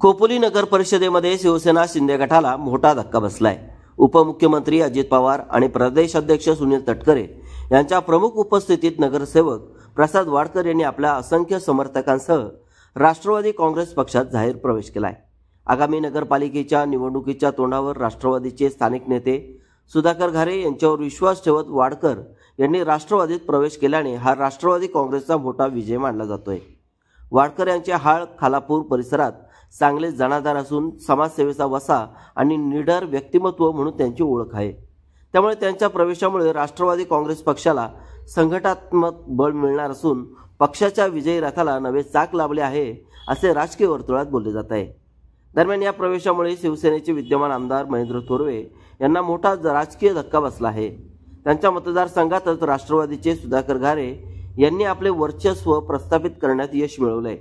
खोपोली नगर परिषदेमध्ये शिवसेना शिंदे गटाला मोठा धक्का बसलाय। उपमुख्यमंत्री अजित पवार आणि प्रदेश अध्यक्ष सुनील तटकरे यांच्या प्रमुख उपस्थितीत नगरसेवक प्रसाद वाडकर यांनी आपल्या असंख्य समर्थकांसह राष्ट्रवादी काँग्रेस पक्षात जाहीर प्रवेश केलाय। आगामी नगरपालिकेच्या निवडणुकीच्या तोंडावर राष्ट्रवादीचे स्थानिक नेते सुधाकर घारे यांच्यावर विश्वास ठेवत वाडकर यांनी राष्ट्रवादीत प्रवेश केल्याने हा राष्ट्रवादी काँग्रेसचा मोठा विजय मानला जातोय। वाडकर यांचे हाळ खालापूर परिसरात चांगले जनाधार असून समाजसेवेचा वसा आणि निडर व्यक्तिमत्व म्हणून त्यांची ओळख आहे। त्यामुळे त्यांच्या प्रवेशामुळे राष्ट्रवादी काँग्रेस पक्षाला संघटनात्मक बळ मिळणार असून पक्षाच्या विजयी रथाला नवे चाक लाभले आहे असे राजकीय वर्तुळात बोलले जात आहे। दरम्यान या प्रवेशामुळे शिवसेनेचे विद्यमान आमदार महेंद्र थोरवे यांना मोठा राजकीय धक्का बसला आहे। त्यांच्या मतदारसंघातच राष्ट्रवादीचे सुधाकर घारे यांनी आपले वर्चस्व प्रस्थापित करण्यात यश मिळवले।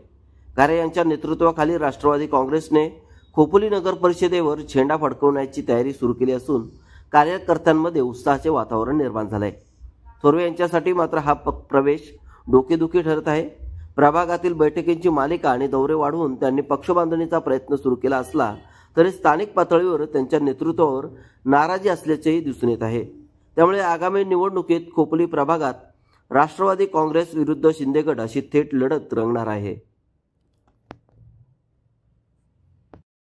घारे यांच्या नेतृत्वाखाली राष्ट्रवादी काँग्रेसने खोपोली नगर परिषदेवर झेंडा फडकवण्याची तयारी सुरू केली असून कार्यकर्त्यांमध्ये उत्साहाचे वातावरण निर्माण झाले। थोरवे यांच्यासाठी मात्र हा प्रवेश डोकेदुखी ठरत आहे। प्रभागातील बैठकींची मालिका आणि दौरे वाढवून त्यांनी पक्षबांधणीचा प्रयत्न सुरू केला असला तरी स्थानिक पातळीवर त्यांच्या नेतृत्वावर नाराजी असल्याचेही दिसून येत आहे। त्यामुळे आगामी निवडणुकीत खोपोली प्रभागात राष्ट्रवादी काँग्रेस विरुद्ध शिंदे गट अशी थेट लढत रंगणार आहे।